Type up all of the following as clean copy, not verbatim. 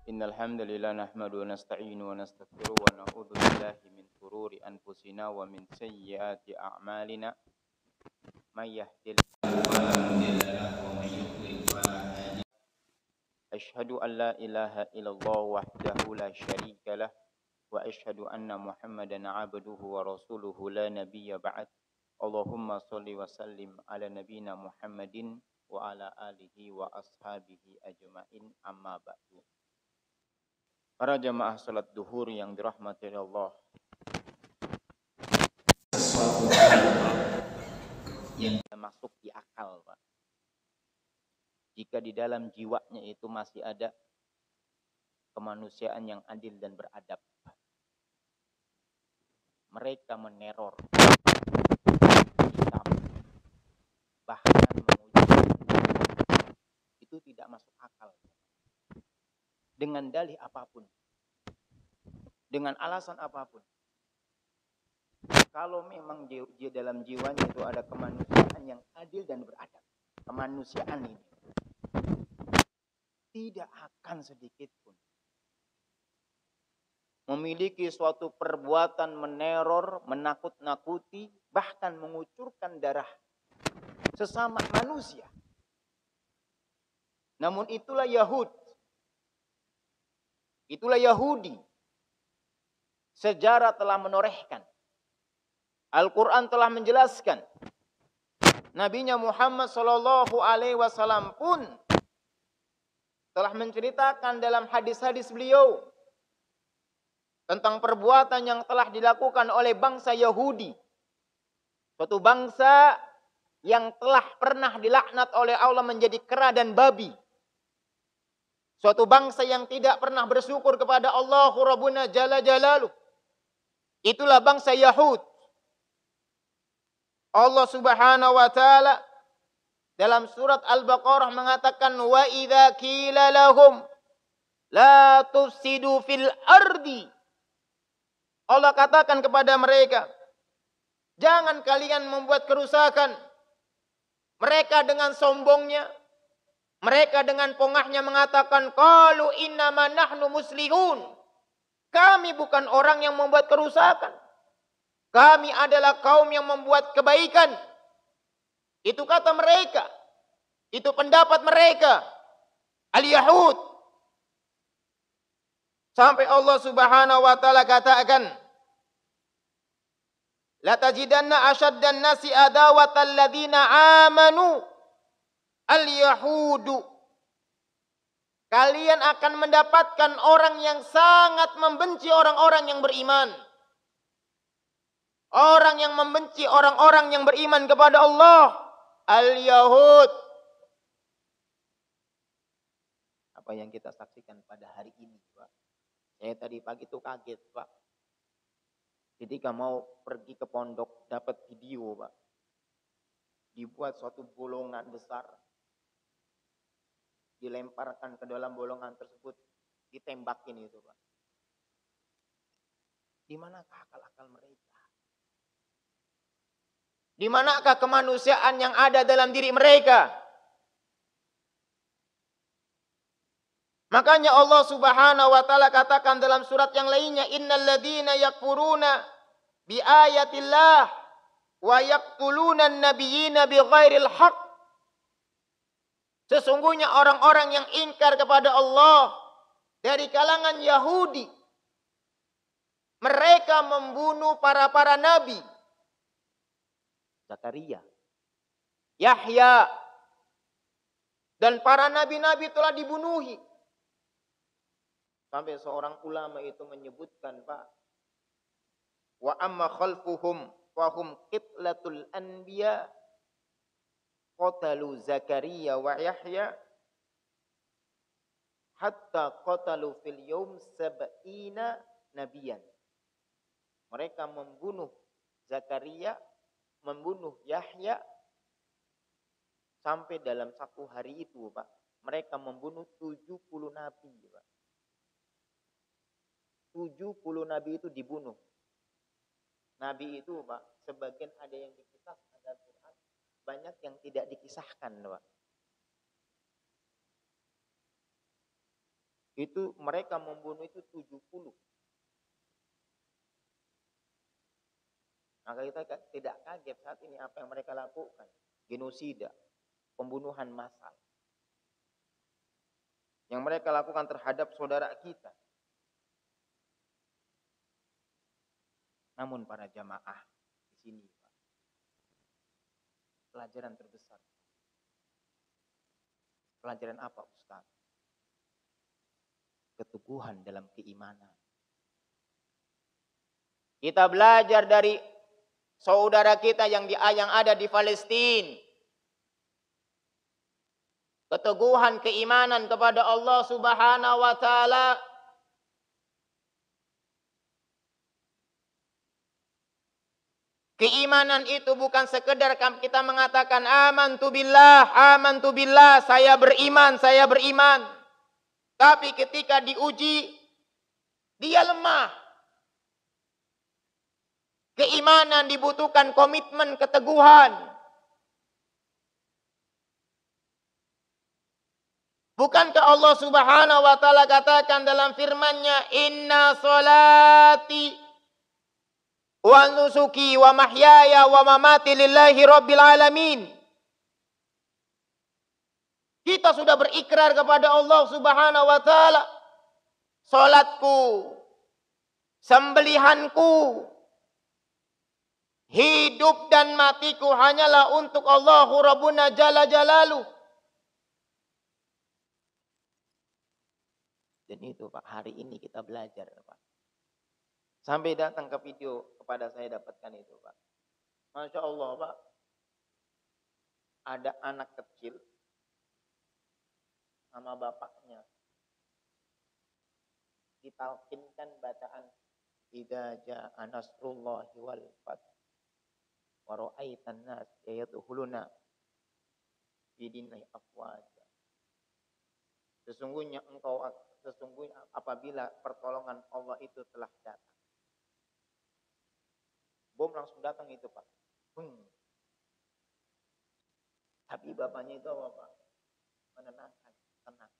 Innal hamdalillah nahmaduhu wa nasta'inuhu wa nastaghfiruhu wa na'udzu billahi min shururi anfusina wa min sayyiati a'malina. May yahdihillahu fala mudilla lahu wa may yudlil fala hadiya lahu. Asyhadu an la ilaha illallah wahdahu la syarika lah wa asyhadu anna Muhammadan 'abduhu wa rasuluhu la nabiyya ba'd. Allahumma shalli wa sallim ala nabiyyina Muhammadin wa ala alihi wa ashabihi ajma'in, amma ba'du. Para jamaah salat duhur yang dirahmati Allah, sesuatu yang masuk di akal, Pak. Jika di dalam jiwanya itu masih ada kemanusiaan yang adil dan beradab, mereka meneror, bahkan menguji, itu tidak masuk akal. Dengan dalih apapun, dengan alasan apapun, kalau memang dalam jiwanya itu ada kemanusiaan yang adil dan beradab, kemanusiaan ini tidak akan sedikit pun memiliki suatu perbuatan meneror, menakut-nakuti, bahkan mengucurkan darah sesama manusia. Namun itulah Yahudi. Sejarah telah menorehkan, Al-Quran telah menjelaskan, Nabinya Muhammad sallallahu alaihi wasallam pun telah menceritakan dalam hadis-hadis beliau tentang perbuatan yang telah dilakukan oleh bangsa Yahudi. Suatu bangsa yang telah pernah dilaknat oleh Allah menjadi kera dan babi. Suatu bangsa yang tidak pernah bersyukur kepada Allah Rabbuna Jalla Jalaluh. Itulah bangsa Yahud. Allah Subhanahu wa taala dalam surat Al-Baqarah mengatakan, wa idza qila lahum la tufsidu fil ardi. Allah katakan kepada mereka, jangan kalian membuat kerusakan. Mereka dengan sombongnya, mereka dengan pongahnya mengatakan, qalu innama nahnu muslihun. Kami bukan orang yang membuat kerusakan. Kami adalah kaum yang membuat kebaikan. Itu kata mereka. Itu pendapat mereka. Al-Yahud. Sampai Allah Subhanahu wa taala katakan, la tajidanna asyaddan nasi adawatan ladzina amanu al-yahudu. Kalian akan mendapatkan orang yang sangat membenci orang-orang yang beriman. Orang yang membenci orang-orang yang beriman kepada Allah. Al-Yahud. Apa yang kita saksikan pada hari ini, Pak? Saya tadi pagi itu kaget, Pak. Ketika mau pergi ke pondok, dapat video, Pak. Dibuat suatu bolongan besar. Dilemparkan ke dalam bolongan tersebut. Ditembakin itu, Pak. Di manakah akal-akal mereka? Di manakah kemanusiaan yang ada dalam diri mereka? Makanya Allah Subhanahu wa taala katakan dalam surat yang lainnya, innal ladzina yakfuruna bi ayatillah wa yaqtuluna an-nabiyyina bighairil haqq. Sesungguhnya orang-orang yang ingkar kepada Allah dari kalangan Yahudi, mereka membunuh para nabi. Zakaria, Yahya, dan para nabi-nabi telah dibunuhi. Sampai seorang ulama itu menyebutkan, Pak, wa amma khalfuhum wa hum qiblatul anbiya qatalu Zakaria wa Yahya hatta qatalu fil yawm sab'ina nabiyan. Mereka membunuh Zakaria, membunuh Yahya, sampai dalam satu hari itu, Pak, mereka membunuh 70 nabi, Pak. 70 nabi itu dibunuh. Nabi itu Pak, sebagian ada yang dikisahkan dalam Quran, banyak yang tidak dikisahkan Pak. Itu mereka membunuh itu 70. Maka kita tidak kaget saat ini apa yang mereka lakukan. Genosida, pembunuhan massal. Yang mereka lakukan terhadap saudara kita. Namun para jamaah di sini, Pak, pelajaran terbesar. Pelajaran apa Ustaz? Keteguhan dalam keimanan. Kita belajar dari saudara kita yang ada di Palestina. Keteguhan keimanan kepada Allah Subhanahu wa taala. Keimanan itu bukan sekedar kita mengatakan amantu billah, saya beriman. Tapi ketika diuji, dia lemah. Keimanan dibutuhkan komitmen, keteguhan. Bukankah Allah Subhanahu wa taala katakan dalam firman-Nya, "Inna sholati wa nusuki wa mahyaya wa mamati lillahi rabbil alamin." Kita sudah berikrar kepada Allah Subhanahu wa taala, salatku, sembelihanku, hidup dan matiku hanyalah untuk Allahu Rabbuna Jalla Jalaluh. Dan itu Pak, hari ini kita belajar Pak. Sampai datang ke video kepada saya dapatkan itu Pak. Masya Allah Pak. Ada anak kecil sama bapaknya. Ditalkinkan bacaan idza jaa nasrullahi wal fath wa ra'aitan nas yadkhuluna fi dinillahi afwaja. Sesungguhnya apabila pertolongan Allah itu telah datang. Bom langsung datang itu Pak. Tapi bapaknya itu apa Pak? Menenangkan, tenang.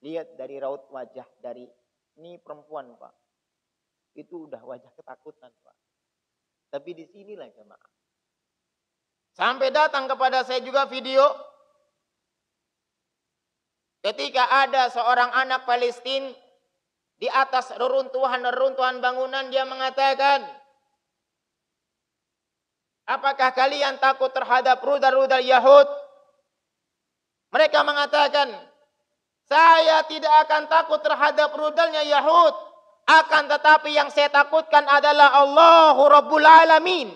Lihat dari raut wajah dari ini perempuan Pak. Itu udah wajah ketakutan Pak. Tapi di sinilah jemaah. Sampai datang kepada saya juga video. Ketika ada seorang anak Palestina di atas reruntuhan bangunan, dia mengatakan, apakah kalian takut terhadap rudal-rudal Yahud? Mereka mengatakan, saya tidak akan takut terhadap rudalnya Yahud. Akan tetapi yang saya takutkan adalah Allahu Rabbul Alamin.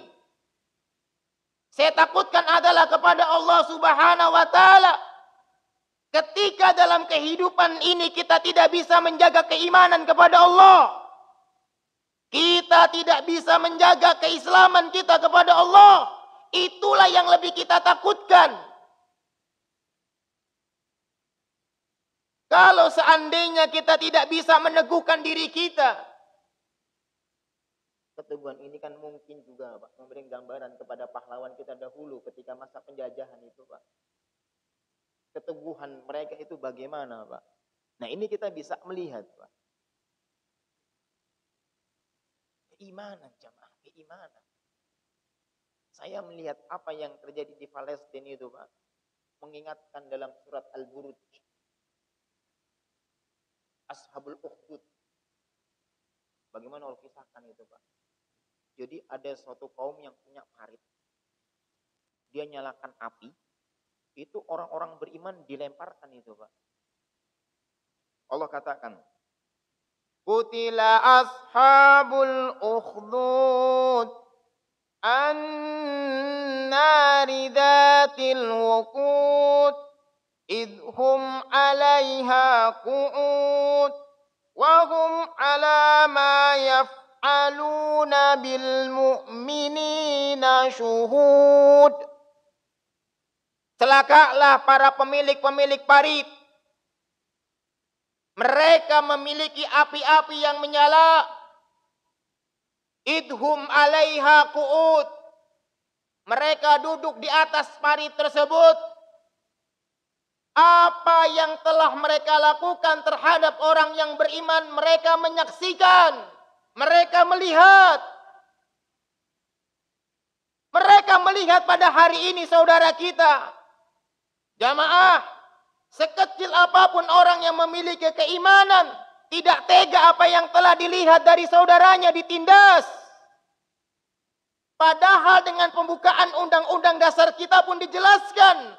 Saya takutkan adalah kepada Allah Subhanahu wa taala. Ketika dalam kehidupan ini kita tidak bisa menjaga keimanan kepada Allah. Kita tidak bisa menjaga keislaman kita kepada Allah. Itulah yang lebih kita takutkan. Kalau seandainya kita tidak bisa meneguhkan diri kita. Keteguhan ini kan mungkin juga Pak, memberi gambaran kepada pahlawan kita dahulu ketika masa penjajahan itu Pak. Keteguhan mereka itu bagaimana Pak? Nah ini kita bisa melihat Pak. Keimanan jamaah, keimanan. Saya melihat apa yang terjadi di Palestina itu Pak. Mengingatkan dalam surat Al-Buruj. Ashabul Ukhdud. Bagaimana Allah kisahkan itu Pak? Jadi ada suatu kaum yang punya parit. Dia nyalakan api. Itu orang-orang beriman dilemparkan itu Pak. Allah katakan, Qutila ashabul ukhdud an-nari dhatil wuqud idhum 'alaiha qu'ud wa hum 'ala ma yaf'aluna bil mu'minina syuhud. Celakalah para pemilik-pemilik parit. Mereka memiliki api-api yang menyala. idhum 'alaiha qu'ud. Mereka duduk di atas parit tersebut. Apa yang telah mereka lakukan terhadap orang yang beriman, mereka menyaksikan, mereka melihat. Mereka melihat pada hari ini saudara kita. Jamaah, sekecil apapun orang yang memiliki keimanan, tidak tega apa yang telah dilihat dari saudaranya ditindas. Padahal dengan pembukaan undang-undang dasar kita pun dijelaskan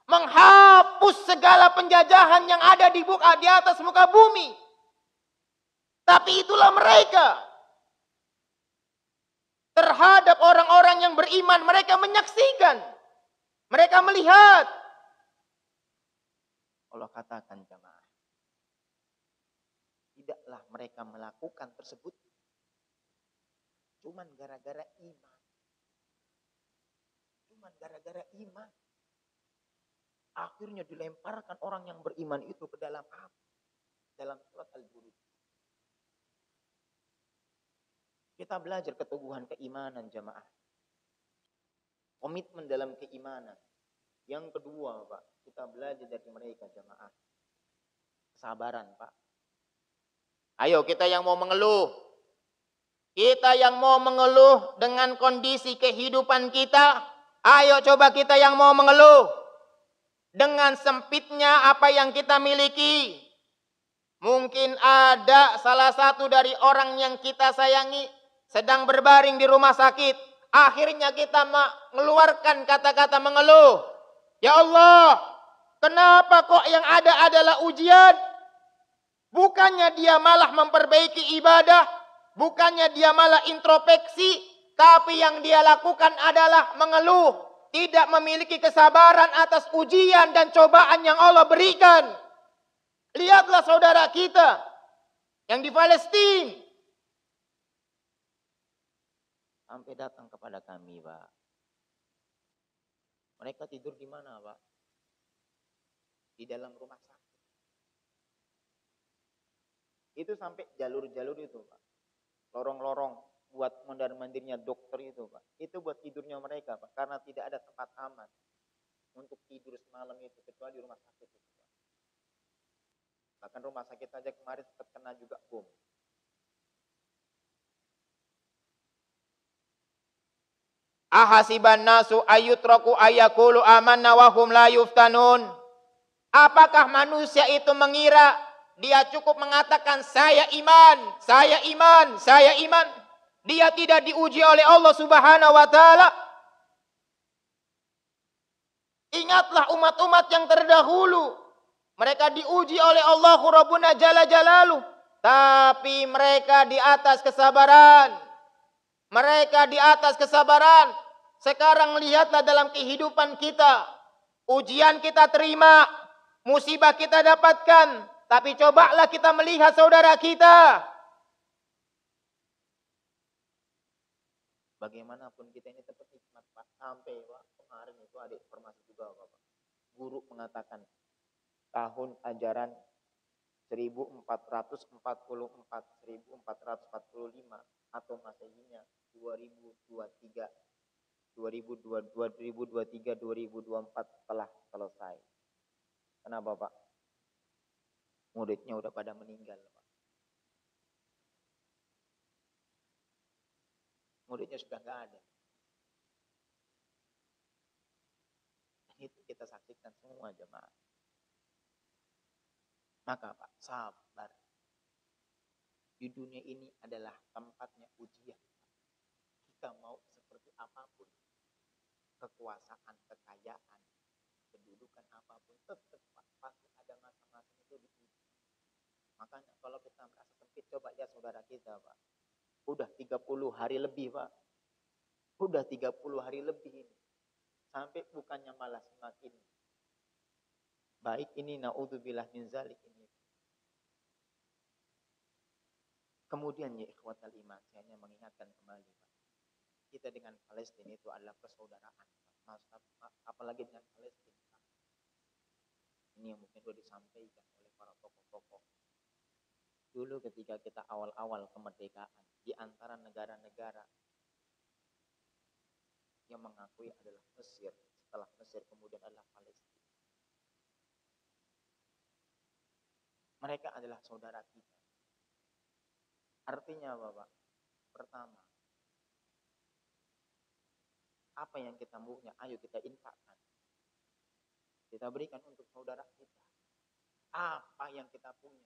menghapus segala penjajahan yang ada di atas muka bumi. Tapi itulah mereka. Terhadap orang-orang yang beriman, mereka menyaksikan. Mereka melihat. Allah katakan jamaah, tidaklah mereka melakukan tersebut cuman gara-gara iman. Cuman gara-gara iman. Akhirnya dilemparkan orang yang beriman itu ke dalam api. Dalam surat Al-Buruj. Kita belajar keteguhan keimanan jamaah. Komitmen dalam keimanan. Yang kedua Pak, kita belajar dari mereka jamaah. Kesabaran Pak. Ayo kita yang mau mengeluh. Kita yang mau mengeluh dengan kondisi kehidupan kita. Ayo coba kita yang mau mengeluh. Dengan sempitnya apa yang kita miliki. Mungkin ada salah satu dari orang yang kita sayangi sedang berbaring di rumah sakit. Akhirnya kita mengeluarkan kata-kata mengeluh. Ya Allah, kenapa kok yang ada adalah ujian? Bukannya dia malah memperbaiki ibadah. Bukannya dia malah introspeksi. Tapi yang dia lakukan adalah mengeluh. Tidak memiliki kesabaran atas ujian dan cobaan yang Allah berikan. Lihatlah saudara kita yang di Palestina. Sampai datang kepada kami, Pak. Mereka tidur di mana, Pak? Di dalam rumah sakit. Itu sampai jalur-jalur itu, Pak. Lorong-lorong buat mondar-mandirnya dokter itu Pak. Itu buat tidurnya mereka Pak. Karena tidak ada tempat aman untuk tidur semalam itu. Kecuali di rumah sakit itu Pak. Bahkan rumah sakit saja kemarin terkena juga bom. Ahasiban nasu ayyutraku ayyakulu amanna wa hum la yuftanun. Apakah manusia itu mengira dia cukup mengatakan saya iman, saya iman, saya iman. Dia tidak diuji oleh Allah Subhanahu wa taala. Ingatlah umat-umat yang terdahulu. Mereka diuji oleh Allah Rabbuna Jalla Jalaluh. Tapi mereka di atas kesabaran. Mereka di atas kesabaran. Sekarang lihatlah dalam kehidupan kita. Ujian kita terima. Musibah kita dapatkan. Tapi cobalah kita melihat saudara kita. Bagaimanapun kita ini tetap hikmat Pak. Sampai Pak, kemarin itu ada informasi juga Pak. Guru mengatakan tahun ajaran 1444, 1445 atau Masehinya 2023, 2023, 2024 telah selesai. Kenapa Pak? Muridnya udah pada meninggal Pak. Muridnya sudah nggak ada. Itu kita saksikan semua jemaah. Maka Pak, sabar. Di dunia ini adalah tempatnya ujian. Kita mau seperti apapun. Kekuasaan, kekayaan, kedudukan apapun. Tetap Pak, pasti ada masa-masa itu diuji. Makanya kalau kita merasa sempit, coba lihat saudara kita Pak. Udah 30 hari lebih Pak. Udah 30 hari lebih ini. Sampai bukannya malah semakin baik ini, na'udzubillah min zalik ini. Kemudian ya ikhwatal iman, saya hanya mengingatkan kembali Pak. Kita dengan Palestina itu adalah persaudaraan. Apalagi dengan Palestina. Ini yang mungkin sudah disampaikan oleh para tokoh-tokoh Dulu ketika kita awal-awal kemerdekaan, di antara negara-negara yang mengakui adalah Mesir. Setelah Mesir kemudian adalah Palestina. Mereka adalah saudara kita. Artinya apa, Pak? Pertama, apa yang kita punya, ayo kita infakkan. Kita berikan untuk saudara kita. Apa yang kita punya,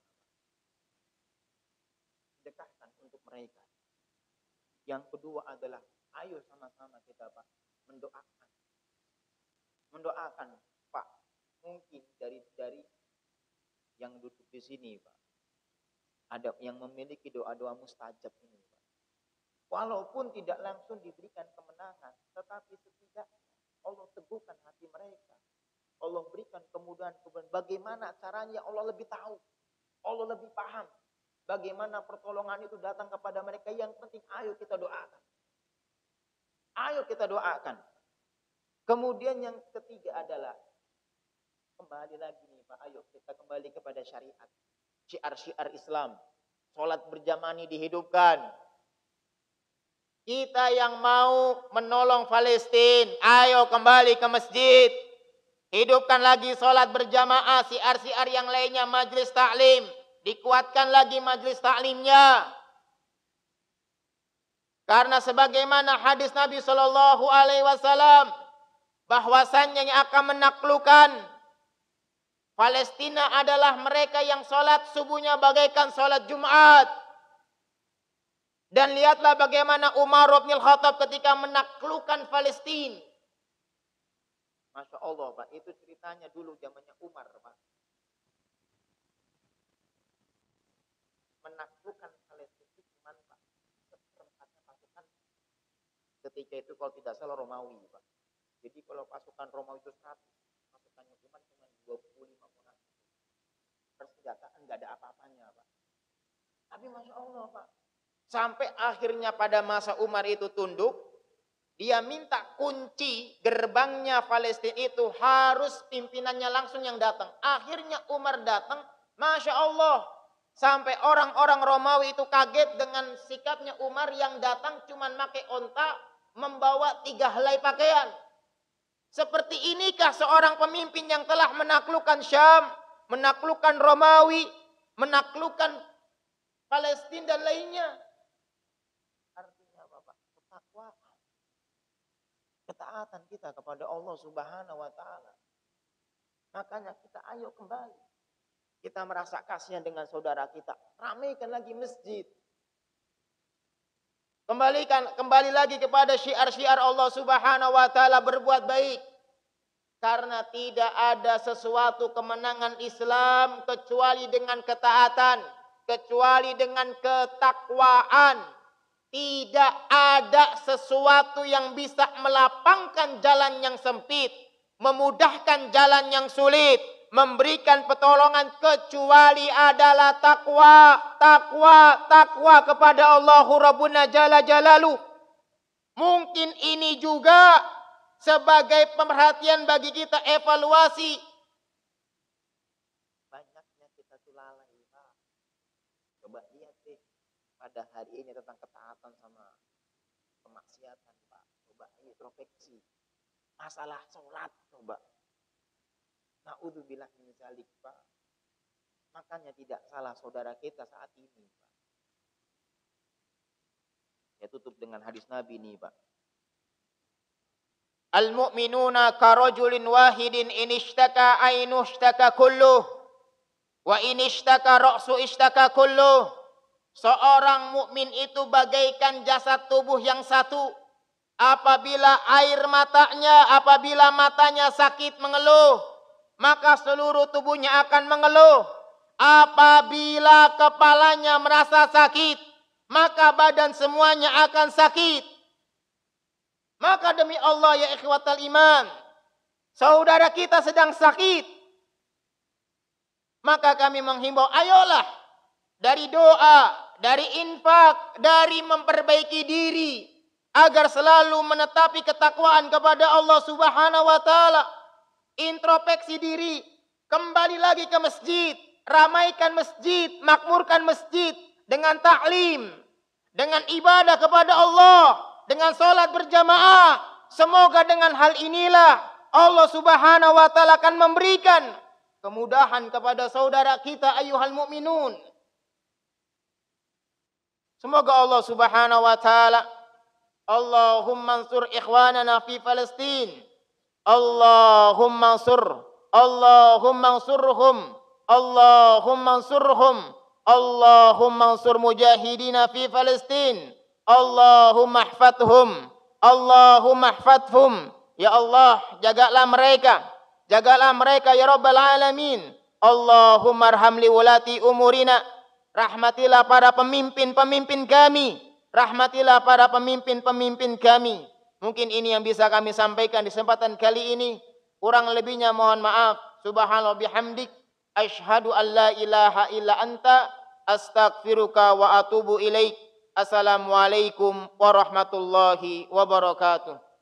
dekatkan untuk mereka. Yang kedua adalah, ayo sama-sama kita, Pak, mendoakan. Mendoakan, Pak. Mungkin dari yang duduk di sini, Pak, ada yang memiliki doa-doa mustajab ini, Pak. Walaupun tidak langsung diberikan kemenangan, tetapi setidaknya Allah teguhkan hati mereka. Allah berikan kemudahan. Bagaimana caranya Allah lebih tahu. Allah lebih paham. Bagaimana pertolongan itu datang kepada mereka. Yang penting ayo kita doakan. Ayo kita doakan. Kemudian yang ketiga adalah, kembali lagi nih Pak, ayo kita kembali kepada syariat. Syiar-syiar Islam. Sholat berjamaah ini dihidupkan. Kita yang mau menolong Palestina, ayo kembali ke masjid. Hidupkan lagi sholat berjamaah, syiar-syiar yang lainnya, majlis taklim. Dikuatkan lagi majlis taklimnya. Karena sebagaimana hadis Nabi SAW, bahwasannya yang akan menaklukkan Palestina adalah mereka yang sholat subuhnya bagaikan sholat Jumat. Dan lihatlah bagaimana Umar bin Khattab ketika menaklukkan Palestina. Masya Allah, Pak, itu ceritanya dulu zamannya Umar, Pak. Menaklukkan Palestina itu cuma, Pak, seperempatnya pasukan. Ketika itu kalau tidak salah Romawi, Pak. Jadi kalau pasukan Romawi itu 100, pasukannya Umar cuma 25 orang. Persenjataan nggak ada apa-apanya, Pak. Tapi Masya Allah, Pak. Sampai akhirnya pada masa Umar itu tunduk. Dia minta kunci gerbangnya Palestina itu harus pimpinannya langsung yang datang. Akhirnya Umar datang, Masya Allah. Sampai orang-orang Romawi itu kaget dengan sikapnya Umar yang datang cuman pakai onta, membawa 3 helai pakaian. Seperti inikah seorang pemimpin yang telah menaklukkan Syam, menaklukkan Romawi, menaklukkan Palestina dan lainnya. Artinya apa, Pak? Ketakwaan. Ketaatan kita kepada Allah Subhanahu wa Ta'ala. Makanya kita ayo kembali. Kita merasa kasihan dengan saudara kita. Ramaikan lagi masjid. Kembali lagi kepada syiar-syiar Allah Subhanahu wa Ta'ala, berbuat baik. Karena tidak ada sesuatu kemenangan Islam kecuali dengan ketaatan, kecuali dengan ketakwaan. Tidak ada sesuatu yang bisa melapangkan jalan yang sempit, memudahkan jalan yang sulit, memberikan pertolongan kecuali adalah takwa, takwa, takwa kepada Allahu Rabbuna Jalla Jalaluh. Mungkin ini juga sebagai pemerhatian bagi kita, evaluasi. Banyaknya kita tuh lalai, Pak. Coba lihat deh pada hari ini tentang ketaatan sama kemaksiatan, Pak. Coba introspeksi. Masalah sholat, coba. Na'udzubillah min dzalik, Pak. Makanya tidak salah saudara kita saat ini, Pak. Saya tutup dengan hadis Nabi nih, Pak. Al-mu'minuna karajulin wahidin inishtaka ainu ishtaka kulluh wa inishtaka ra'su ishtaka kulluh. Seorang mukmin itu bagaikan jasad tubuh yang satu. Apabila apabila matanya sakit mengeluh, maka seluruh tubuhnya akan mengeluh. Apabila kepalanya merasa sakit, maka badan semuanya akan sakit. Maka demi Allah ya ikhwatal iman, saudara kita sedang sakit, maka kami menghimbau, ayolah dari doa, dari infak, dari memperbaiki diri agar selalu menetapi ketakwaan kepada Allah Subhanahu wa Ta'ala. Introspeksi diri, kembali lagi ke masjid, ramaikan masjid, makmurkan masjid dengan taklim, dengan ibadah kepada Allah, dengan sholat berjamaah. Semoga dengan hal inilah Allah Subhanahu wa taala akan memberikan kemudahan kepada saudara kita ayyuhal mu'minun. Semoga Allah Subhanahu wa taala, Allahumma ansur ikhwanana fi Palestin. Allahumma ansurhum. Allahumma ansurhum. Allahumma ansur mujahidina fi Palestin. Allahumma ihfadhum. Allahumma ihfadhum. Ya Allah, jagalah mereka. Jagalah mereka ya Rabbal Alamin. Allahumma arham li wulati umurina. Rahmatilah para pemimpin-pemimpin kami. Rahmatilah para pemimpin-pemimpin kami. Mungkin ini yang bisa kami sampaikan di kesempatan kali ini. Kurang lebihnya mohon maaf. Subhanallah bihamdik. Asyhadu an la ilaha illa anta. Astaghfiruka wa atubu ilaik. Assalamualaikum warahmatullahi wabarakatuh.